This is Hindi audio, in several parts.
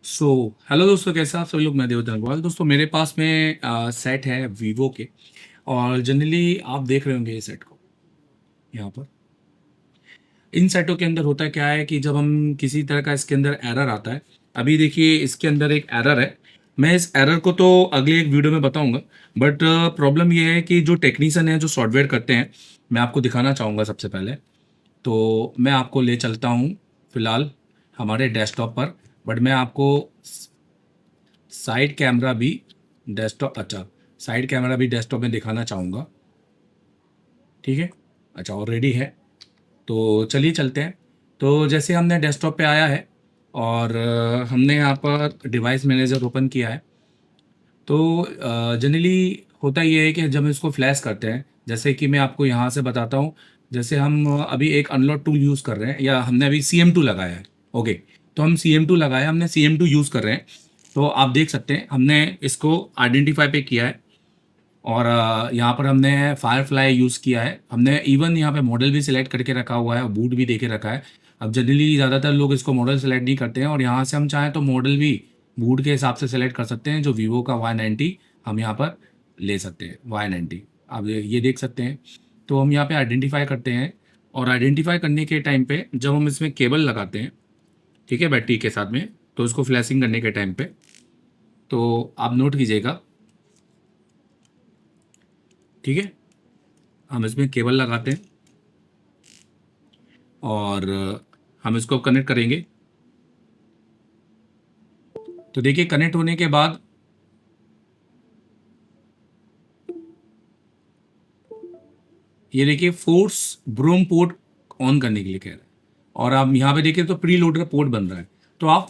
सो हेलो दोस्तों, कैसे आप सभी लोग। मैं देवदत्त अग्रवाल। दोस्तों मेरे पास में सेट है वीवो के। और जनरली आप देख रहे होंगे ये सेट को यहाँ पर। इन सेटों के अंदर होता क्या है कि जब हम किसी तरह का इसके अंदर एरर आता है। अभी देखिए इसके अंदर एक एरर है। मैं इस एरर को तो अगले एक वीडियो में बताऊंगा। बट प्रॉब्लम ये है कि जो टेक्नीशियन है, जो सॉफ्टवेयर करते हैं, मैं आपको दिखाना चाहूँगा सबसे पहले। तो मैं आपको ले चलता हूँ फिलहाल हमारे डेस्कटॉप पर। बट मैं आपको साइड कैमरा भी डेस्कटॉप अच्छा साइड कैमरा भी डेस्कटॉप में दिखाना चाहूँगा। ठीक है। अच्छा, ऑलरेडी है। तो चलिए चलते हैं। तो जैसे हमने डेस्कटॉप पे आया है और हमने यहाँ पर डिवाइस मैनेजर ओपन किया है। तो जनरली होता ये है कि जब हम इसको फ्लैश करते हैं, जैसे कि मैं आपको यहाँ से बताता हूँ। जैसे हम अभी एक अनलॉक टूल यूज़ कर रहे हैं, या हमने अभी CM2 लगाया है। ओके। तो हम CM2 लगाया, हमने CM2 यूज़ कर रहे हैं। तो आप देख सकते हैं हमने इसको आइडेंटिफाई पे किया है। और यहाँ पर हमने फायरफ्लाई यूज़ किया है। हमने इवन यहाँ पे मॉडल भी सिलेक्ट करके रखा हुआ है और बूट भी देके रखा है। अब जनरली ज़्यादातर लोग इसको मॉडल सेलेक्ट नहीं करते हैं, और यहाँ से हम चाहें तो मॉडल भी बूट के हिसाब से सेलेक्ट कर सकते हैं। जो वीवो का Y90 हम यहाँ पर ले सकते हैं। Y90 आप ये देख सकते हैं। तो हम यहाँ पे आइडेंटिफाई करते हैं। और आइडेंटिफाई करने के टाइम पे जब हम इसमें केबल लगाते हैं, ठीक है, बैटरी के साथ में, तो उसको फ्लैशिंग करने के टाइम पे तो आप नोट कीजिएगा। ठीक है। हम इसमें केबल लगाते हैं और हम इसको कनेक्ट करेंगे। तो देखिए कनेक्ट होने के बाद ये देखिए फोर्स ब्रूम पोर्ट ऑन करने के लिए कह रहा है। और आप यहाँ पे देखिए तो प्री लोडर पोर्ट बन रहा है। तो आप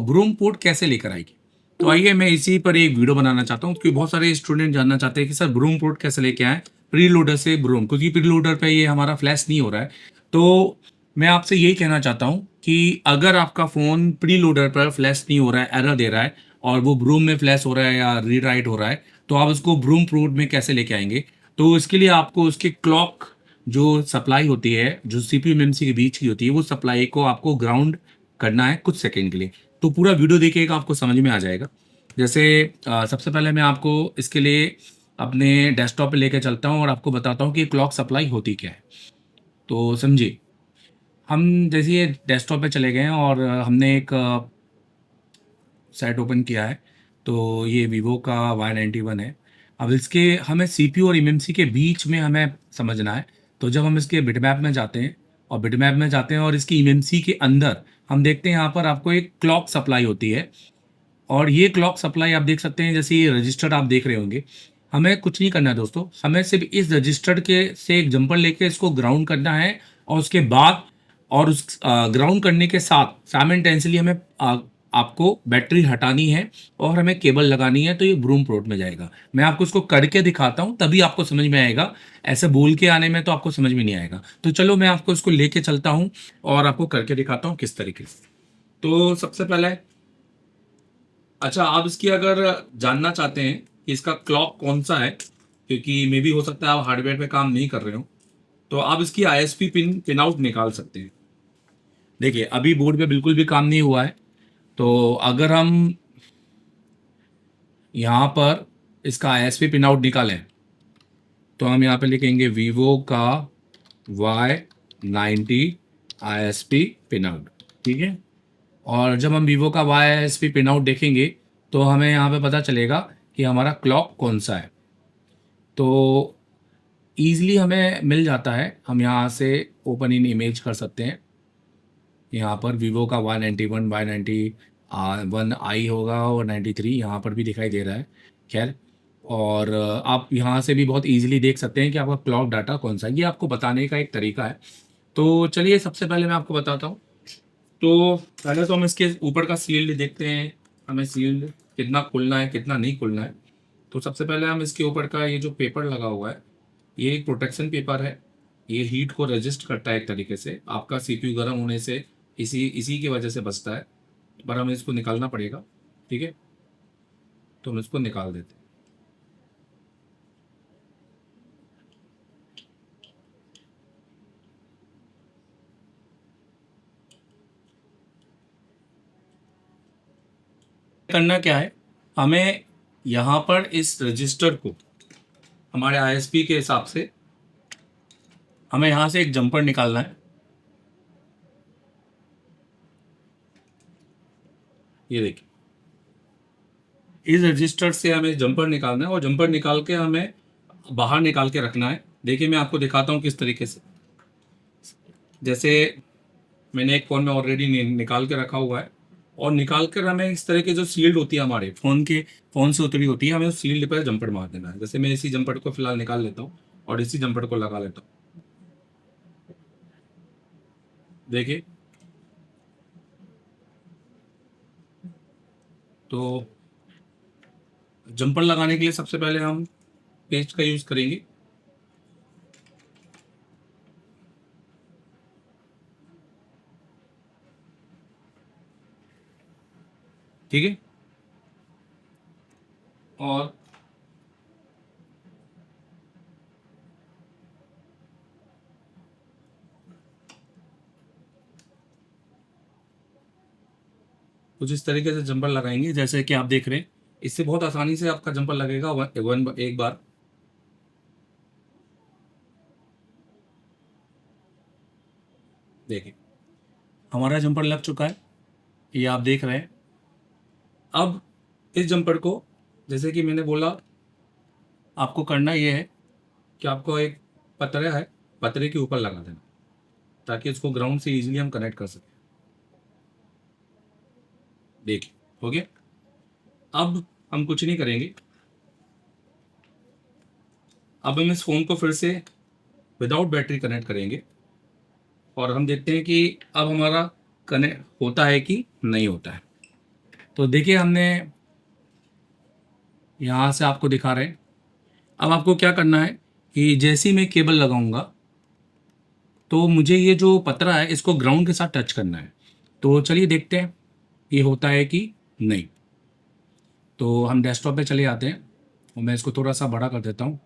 ब्रूम पोर्ट कैसे लेकर आएंगे? तो आइए मैं इसी पर एक वीडियो बनाना चाहता हूँ, क्योंकि बहुत सारे स्टूडेंट जानना चाहते हैं कि सर ब्रूम पोर्ट कैसे लेके आए प्री लोडर से ब्रूम, क्योंकि प्री लोडर पे ये हमारा फ्लैश नहीं हो रहा है। तो मैं आपसे यही कहना चाहता हूँ कि अगर आपका फ़ोन प्री लोडर पर फ्लैश नहीं हो रहा है, एरर दे रहा है, और वो ब्रूम में फ्लैश हो रहा है या रीड राइट हो रहा है, तो आप उसको ब्रूम पोर्ट में कैसे लेके आएंगे? तो इसके लिए आपको उसकी क्लॉक जो सप्लाई होती है, जो CPU मेमोरी के बीच की होती है, वो सप्लाई को आपको ग्राउंड करना है कुछ सेकंड के लिए। तो पूरा वीडियो देखिएगा, आपको समझ में आ जाएगा। जैसे सबसे पहले मैं आपको इसके लिए अपने डेस्कटॉप पे लेके चलता हूँ और आपको बताता हूँ कि क्लॉक सप्लाई होती क्या है। तो समझिए, हम जैसे ये डेस्कटॉप पे चले गए हैं और हमने एक साइट ओपन किया है। तो ये वीवो का Y91 है। अब इसके हमें CPU और MMC के बीच में हमें समझना है। तो जब हम इसके बिटमैप में जाते हैं, और बिटमैप में जाते हैं और इसकी MMC के अंदर हम देखते हैं, यहाँ पर आपको एक क्लॉक सप्लाई होती है। और ये क्लॉक सप्लाई आप देख सकते हैं, जैसे ये रजिस्टर आप देख रहे होंगे। हमें कुछ नहीं करना है दोस्तों, हमें सिर्फ इस रजिस्टर के से एक जंपर लेके इसको ग्राउंड करना है। और उसके बाद और उस ग्राउंड करने के साथ साइमल्टेनियसली हमें आपको बैटरी हटानी है और हमें केबल लगानी है, तो ये ब्रूम पोर्ट में जाएगा। मैं आपको इसको करके दिखाता हूँ, तभी आपको समझ में आएगा। ऐसे बोल के आने में तो आपको समझ में नहीं आएगा। तो चलो मैं आपको इसको लेके चलता हूँ और आपको करके दिखाता हूँ किस तरीके से। तो सबसे पहले, अच्छा, आप इसकी अगर जानना चाहते हैं कि इसका क्लॉक कौन सा है, क्योंकि मे भी हो सकता है आप हार्डवेयर पे काम नहीं कर रहे हो, तो आप इसकी ISP पिन आउट निकाल सकते हैं। देखिए अभी बोर्ड पे बिल्कुल भी काम नहीं हुआ है। तो अगर हम यहाँ पर इसका ISP पिन आउट निकालें, तो हम यहाँ पे लिखेंगे वीवो का Y90 ISP पिन आउट। ठीक है। और जब हम वीवो का YSP पिन आउट देखेंगे, तो हमें यहाँ पे पता चलेगा कि हमारा क्लॉक कौन सा है। तो ईज़िली हमें मिल जाता है। हम यहाँ से ओपन इन इमेज कर सकते हैं। यहाँ पर वीवो का Y91 Y90 1i होगा, और 93 यहाँ पर भी दिखाई दे रहा है। खैर, और आप यहाँ से भी बहुत इजीली देख सकते हैं कि आपका क्लॉक डाटा कौन सा है। ये आपको बताने का एक तरीका है। तो चलिए सबसे पहले मैं आपको बताता हूँ। तो पहले तो हम इसके ऊपर का सील्ड देखते हैं। हमें सील्ड कितना खुलना है, कितना नहीं खुलना है। तो सबसे पहले हम इसके ऊपर का ये जो पेपर लगा हुआ है, ये एक प्रोटेक्शन पेपर है। ये हीट को रेजिस्ट करता है एक तरीके से, आपका CPU गर्म होने से इसी इसी की वजह से बचता है। पर हमें इसको निकालना पड़ेगा। ठीक है। तो हम इसको निकाल देते हैं। करना क्या है, हमें यहाँ पर इस रजिस्टर को हमारे आईएसपी के हिसाब से हमें यहाँ से एक जंपर निकालना है। ये देखिए, इस रजिस्टर से हमें जंपर निकालना है और जंपर निकाल के हमें बाहर निकाल के रखना है। देखिए मैं आपको दिखाता हूँ किस तरीके से। जैसे मैंने एक फ़ोन में ऑलरेडी निकाल के रखा हुआ है, और निकाल कर हमें इस तरह की जो सील्ड होती है हमारे फ़ोन से उतरी होती है, हमें उस सील्ड पर जंपर मार देना है। जैसे मैं इसी जंपर को फिलहाल निकाल लेता हूँ और इसी जंपर को लगा लेता हूँ। देखिए, तो जंपर लगाने के लिए सबसे पहले हम पेस्ट का यूज़ करेंगे। ठीक है, और कुछ इस तरीके से जंपर लगाएंगे जैसे कि आप देख रहे हैं। इससे बहुत आसानी से आपका जंपर लगेगा एक बार। देखिए, हमारा जंपर लग चुका है, ये आप देख रहे हैं। अब इस जंपर को, जैसे कि मैंने बोला, आपको करना ये है कि आपको एक पतरा है, पतरे के ऊपर लगा देना ताकि इसको ग्राउंड से इजीली हम कनेक्ट कर सकें। देखिए, हो गया। अब हम कुछ नहीं करेंगे, अब हम इस फ़ोन को फिर से विदाउट बैटरी कनेक्ट करेंगे और हम देखते हैं कि अब हमारा कनेक्ट होता है कि नहीं होता है। तो देखिए, हमने यहाँ से आपको दिखा रहे हैं। अब आपको क्या करना है कि जैसे ही मैं केबल लगाऊंगा तो मुझे ये जो पतरा है इसको ग्राउंड के साथ टच करना है। तो चलिए देखते हैं ये होता है कि नहीं। तो हम डेस्कटॉप पे चले जाते हैं और मैं इसको थोड़ा सा बड़ा कर देता हूँ।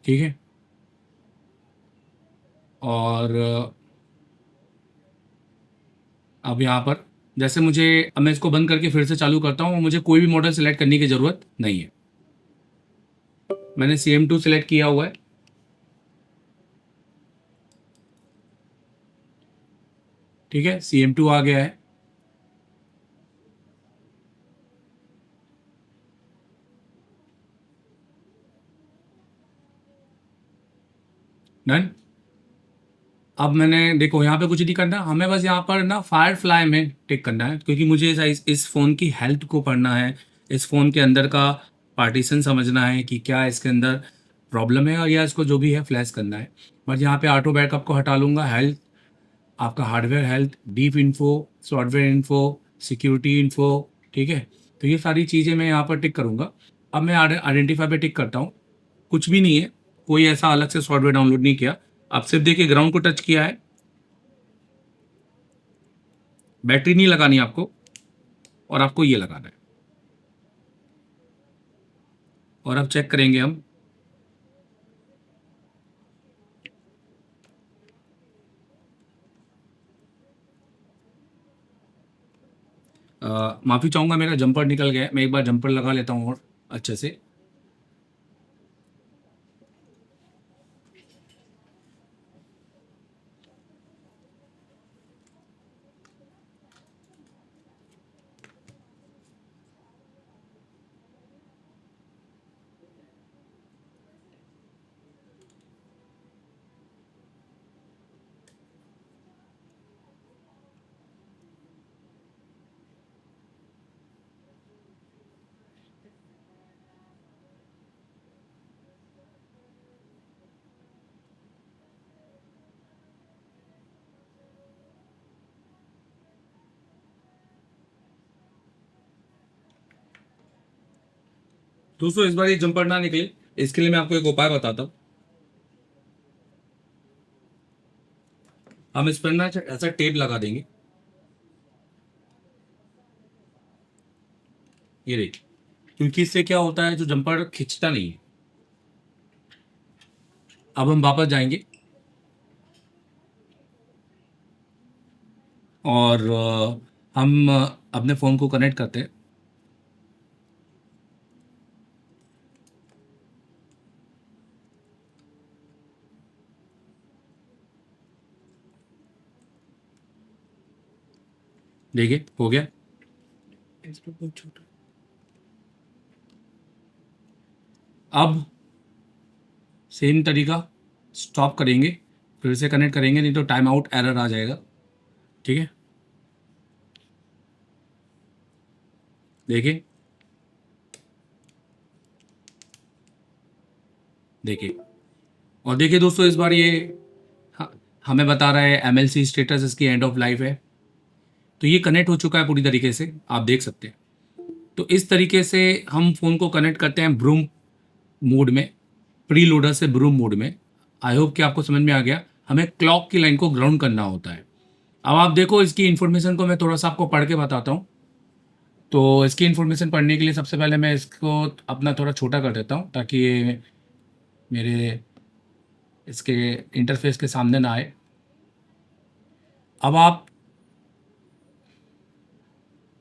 ठीक है, और अब यहाँ पर जैसे मुझे, अब मैं इसको बंद करके फिर से चालू करता हूँ और मुझे कोई भी मॉडल सेलेक्ट करने की ज़रूरत नहीं है। मैंने CM2 सेलेक्ट किया हुआ है। ठीक है, CM2 आ गया है। डन। अब मैंने, देखो यहाँ पे कुछ नहीं करना, हमें बस यहाँ पर ना फायर फ्लाई में टिक करना है क्योंकि मुझे इस फ़ोन की हेल्थ को पढ़ना है, इस फ़ोन के अंदर का पार्टीशन समझना है कि क्या इसके अंदर प्रॉब्लम है, और या इसको जो भी है फ्लैश करना है। बस यहाँ पे ऑटो बैकअप को हटा लूँगा, हेल्थ, आपका hardware health, deep info, software info, security info. ठीक है, तो ये सारी चीज़ें मैं यहाँ पर टिक करूँगा। अब मैं आइडेंटिफाई पे टिक करता हूँ। कुछ भी नहीं है, कोई ऐसा अलग से सॉफ्टवेयर डाउनलोड नहीं किया। आप सिर्फ देखिए ग्राउंड को टच किया है, बैटरी नहीं लगानी आपको, और आपको ये लगाना है। और अब चेक करेंगे हम। माफ़ी चाहूँगा, मेरा जंपर निकल गया है। मैं एक बार जंपर लगा लेता हूँ और अच्छे से। दोस्तों, इस बार ये जंपर ना निकले, इसके लिए मैं आपको एक उपाय बताता हूँ। हम इस पर ना ऐसा टेप लगा देंगे। ये देखिए, क्योंकि इससे क्या होता है, जो जंपर खिंचता नहीं है। अब हम वापस जाएंगे और हम अपने फ़ोन को कनेक्ट करते हैं। देखिए हो गया। अब सेम तरीका, स्टॉप करेंगे, फिर से कनेक्ट करेंगे, नहीं तो टाइम आउट एरर आ जाएगा। ठीक है, देखिए देखिए। और देखिए दोस्तों, इस बार ये ह- हमें बता रहा है MLC स्टेटस इसकी एंड ऑफ लाइफ है। तो ये कनेक्ट हो चुका है पूरी तरीके से, आप देख सकते हैं। तो इस तरीके से हम फ़ोन को कनेक्ट करते हैं ब्रूम मोड में, प्री लोडर से ब्रूम मोड में। आई होप कि आपको समझ में आ गया। हमें क्लॉक की लाइन को ग्राउंड करना होता है। अब आप देखो, इसकी इन्फॉर्मेशन को मैं थोड़ा सा आपको पढ़ के बताता हूँ। तो इसकी इन्फॉर्मेशन पढ़ने के लिए सबसे पहले मैं इसको अपना थोड़ा छोटा कर देता हूँ, ताकि ये मेरे इसके इंटरफेस के सामने ना आए। अब आप,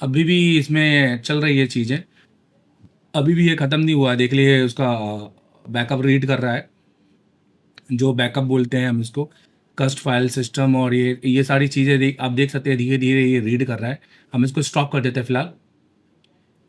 अभी भी इसमें चल रही है चीज़ें, अभी भी ये ख़त्म नहीं हुआ है। देख लिए उसका बैकअप रीड कर रहा है, जो बैकअप बोलते हैं हम इसको, कस्ट फाइल सिस्टम, और ये सारी चीज़ें आप देख सकते हैं धीरे धीरे ये रीड कर रहा है। हम इसको स्टॉप कर देते हैं फ़िलहाल,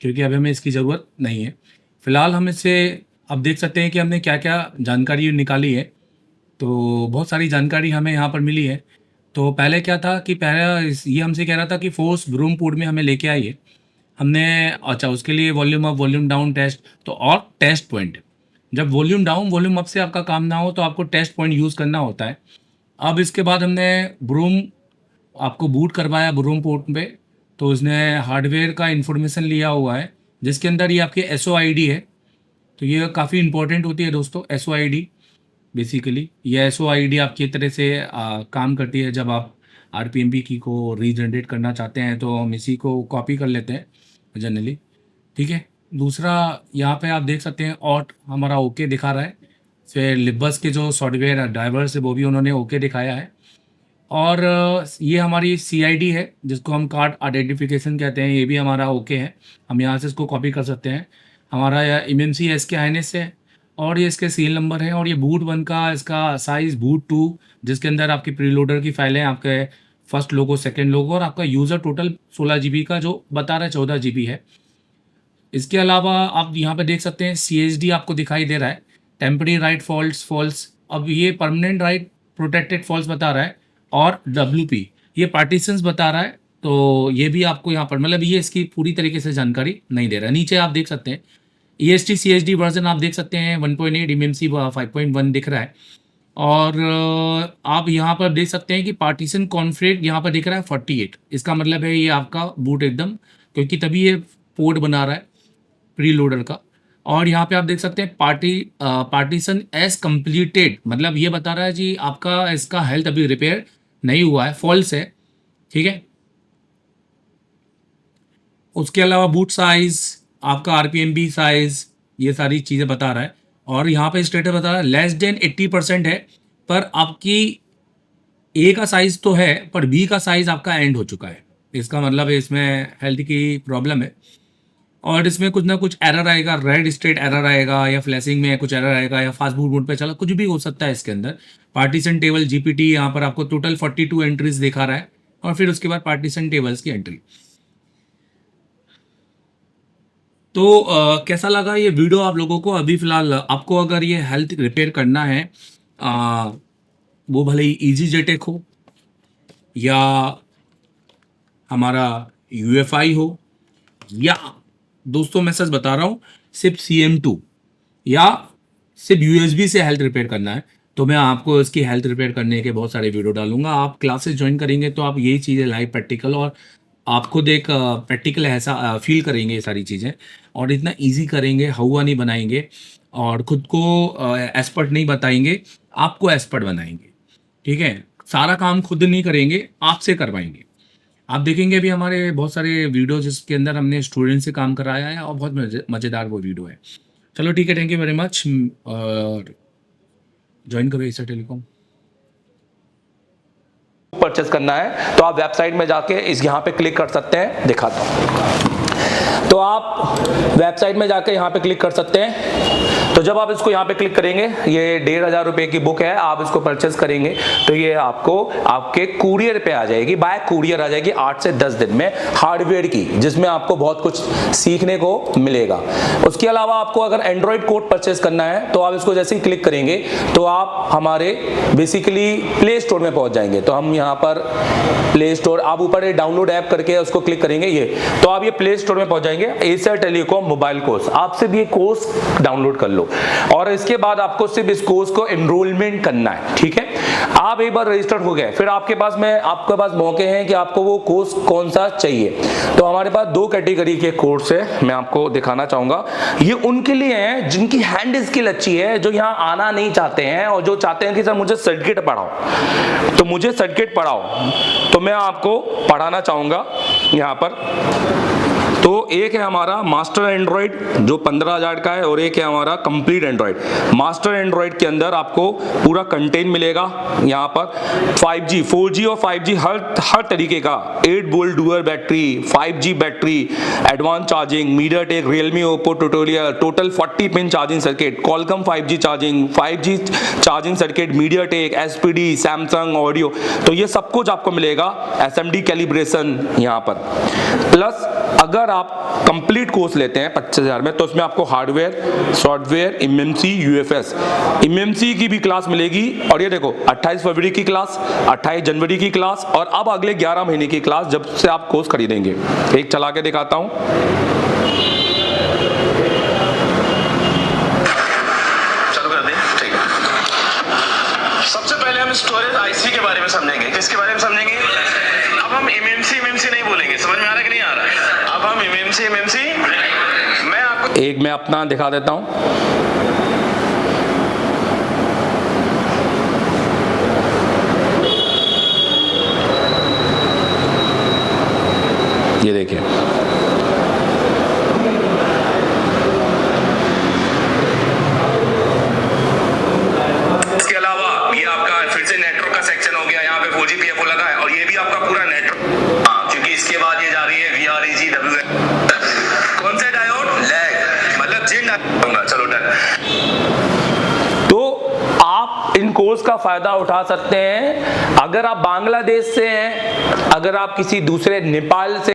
क्योंकि अभी हमें इसकी ज़रूरत नहीं है। फ़िलहाल हम इससे अब देख सकते हैं कि हमने क्या क्या जानकारी निकाली है। तो बहुत सारी जानकारी हमें यहाँ पर मिली है। तो पहले क्या था कि पहले ये हमसे कह रहा था कि फोर्स ब्रूम पोर्ट में हमें लेके आइए। हमने, अच्छा, उसके लिए volume up volume down test, तो और टेस्ट पॉइंट। जब वॉल्यूम डाउन वॉल्यूम अप से आपका काम ना हो तो आपको टेस्ट पॉइंट यूज़ करना होता है। अब इसके बाद हमने ब्रूम आपको बूट करवाया ब्रूम पोर्ट पे। तो उसने हार्डवेयर का इंफॉर्मेशन लिया हुआ है, जिसके अंदर ये आपकी SOID है। तो ये काफ़ी इंपॉर्टेंट होती है दोस्तों, SOID। बेसिकली ये SOID आपकी तरह से काम करती है। जब आप RPMP की को रीजनरेट करना चाहते हैं तो हम इसी को कॉपी कर लेते हैं जनरली। ठीक है। दूसरा, यहाँ पे आप देख सकते हैं ऑट हमारा ओके दिखा रहा है। फिर लिबस के जो सॉफ्टवेयर ड्राइवर्स है वो भी उन्होंने ओके दिखाया है। और ये हमारी CID है, जिसको हम कार्ड आइडेंटिफिकेशन कहते हैं, ये भी हमारा ओके है। हम यहाँ से इसको कॉपी कर सकते हैं। हमारा MMC SK INS है, और ये इसके सीरियल नंबर है। और ये बूट 1 का इसका साइज़, बूट 2 जिसके अंदर आपकी प्रीलोडर की फाइलें, आपके फर्स्ट लोगो सेकंड लोगो, और आपका यूज़र टोटल 16 GB का जो बता रहा है 14 GB है। इसके अलावा आप यहाँ पे देख सकते हैं CHD आपको दिखाई दे रहा है, टेम्पररी राइट फॉल्स फॉल्स। अब ये परमानेंट राइट प्रोटेक्टेड फॉल्स बता रहा है। और WP ये पार्टीशंस बता रहा है। तो ये भी आपको यहाँ पर, मतलब ये इसकी पूरी तरीके से जानकारी नहीं दे रहा है। नीचे आप देख सकते हैं EST CHD वर्जन आप देख सकते हैं 1.8, MMC 5.1 दिख रहा है। और आप यहाँ पर देख सकते हैं कि पार्टीशन कॉन्फ़िग यहाँ पर दिख रहा है 48। इसका मतलब है ये आपका बूट एकदम, क्योंकि तभी ये पोर्ट बना रहा है प्री लोडर का। और यहाँ पे आप देख सकते हैं पार्टीशन एज कंप्लीटेड, मतलब ये बता रहा है जी आपका इसका हेल्थ अभी रिपेयर नहीं हुआ है, फॉल्स है। ठीक है। उसके अलावा बूट साइज, आपका RPMB साइज, ये सारी चीज़ें बता रहा है। और यहाँ पे स्टेटस बता रहा है लेस देन 80% है। पर आपकी A का साइज तो है, पर B का साइज आपका एंड हो चुका है। इसका मतलब है इसमें हेल्थ की प्रॉब्लम है। और इसमें कुछ ना कुछ एरर आएगा, रेड स्टेट एरर आएगा, या फ्लैशिंग में कुछ एरर आएगा, या फास्ट बूट मोड पे चला, कुछ भी हो सकता है इसके अंदर। पार्टीशन टेबल GPT यहाँ पर आपको टोटल 42 एंट्रीज दिखा रहा है। और फिर उसके बाद पार्टीशन टेबल्स की एंट्री। तो कैसा लगा ये वीडियो आप लोगों को? अभी फिलहाल आपको अगर ये हेल्थ रिपेयर करना है, आ, वो भले ही ईजी जेटेक हो, या हमारा UFI हो, या दोस्तों मैं सच बता रहा हूँ, सिर्फ CM2, या सिर्फ USB से हेल्थ रिपेयर करना है, तो मैं आपको इसकी हेल्थ रिपेयर करने के बहुत सारे वीडियो डालूंगा। आप क्लासेस ज्वाइन करेंगे तो आप यही चीज़ें लाइव प्रैक्टिकल, और आप खुद एक प्रैक्टिकल ऐसा फील करेंगे ये सारी चीज़ें। और इतना इजी करेंगे, हवा नहीं बनाएंगे, और खुद को एक्सपर्ट नहीं बताएंगे, आपको एक्सपर्ट बनाएंगे। ठीक है। सारा काम खुद नहीं करेंगे, आपसे करवाएंगे। आप देखेंगे अभी हमारे बहुत सारे वीडियो जिसके अंदर हमने स्टूडेंट से काम कराया है, और बहुत मज़ेदार वो वीडियो है। चलो ठीक है, थैंक यू वेरी मच। और ज्वाइन करो ईसा टेलीकॉम। परचेस करना है तो आप वेबसाइट में जाके इस यहाँ पे क्लिक कर सकते हैं, दिखाता हूँ। तो आप वेबसाइट में जाके यहाँ पे क्लिक कर सकते हैं। तो जब आप इसको यहाँ पे क्लिक करेंगे, ये 1500 रुपए की बुक है, आप इसको परचेस करेंगे तो ये आपको आपके कुरियर पे आ जाएगी, बाय कुरियर आ जाएगी 8 से 10 दिन में, हार्डवेयर की, जिसमें आपको बहुत कुछ सीखने को मिलेगा। उसके अलावा आपको अगर एंड्रॉइड कोड परचेस करना है तो आप इसको जैसे ही क्लिक करेंगे तो आप हमारे बेसिकली प्ले स्टोर में पहुंच जाएंगे। तो हम यहाँ पर प्ले स्टोर, आप ऊपर डाउनलोड ऐप करके उसको क्लिक करेंगे, ये तो आप ये प्ले स्टोर में पहुंच जाएंगे। एशिया टेलीकॉम मोबाइल कोर्स, आप सिर्फ ये कोर्स डाउनलोड कर लो और इसके बाद आपको सिर्फ इस कोर्स को एनरोलमेंट करना है, ठीक है। आप एक बार रजिस्टर्ड हो गए, फिर आपके पास मौके हैं कि आपको वो कोर्स कौन सा चाहिए। तो हमारे पास 2 कैटेगरी के कोर्स है, मैं आपको दिखाना चाहूंगा। ये उनके लिए हैं जिनकी हैंड स्किल अच्छी है, जो यहाँ आना नहीं चाहते हैं और जो चाहते हैं कि सर मुझे सर्टिफिकेट पढ़ाओ, तो मुझे सर्टिफिकेट पढ़ाओ, तो मैं आपको पढ़ाना चाहूंगा यहाँ पर। तो एक है हमारा मास्टर एंड्रॉइड जो 15,000 का है और एक है हमारा कंप्लीट एंड्रॉइड। मास्टर एंड्रॉइड के अंदर आपको पूरा कंटेंट मिलेगा यहाँ पर, 5G 4G और 5G हर तरीके का, 8 volt dual battery, 5G battery, advance charging, MediaTek, Realme, Oppo, टोटोलिया, total 40 pin charging circuit, Qualcomm 5G charging, 5G charging circuit, MediaTek, SPD, Samsung audio, तो ये सब कुछ आपको मिलेगा। SMD कैलिब्रेशन यहाँ पर, प्लस अगर आप कंप्लीट कोर्स लेते हैं 25,000 में तो उसमें आपको hardware, software, MMC, UFS, MMC की भी क्लास मिलेगी। और ये देखो 28 फरवरी की क्लास, 28 जनवरी की क्लास और अब अगले 11 महीने की क्लास जब से आप कोर्स खरीदेंगे। एक चला के दिखाता हूं। सबसे पहले हम स्टोरेज आईसी के बारे में समझेंगे। किसके बारे में समझेंगे? अब हम MMC नहीं बोलेंगे, समझ में आ रहा है कि नहीं आ रहा है? अब हम MMC मैं आपको एक मैं अपना दिखा देता हूं। ये देखिए, इसके अलावा ये आपका फिर से नेटवर्क का सेक्शन हो गया। यहाँ पे 4G PFO लगा है और ये भी आपका पूरा नेटवर्क, क्योंकि इसके बाद ये जा रही है VREGW, कौन से डायोड? लैग, मतलब जिन डायोड। चलो डन। तो आप इन कोर्स का फायदा उठा सकते हैं। अगर आप बांग्लादेश से हैं, अगर आप किसी दूसरे नेपाल से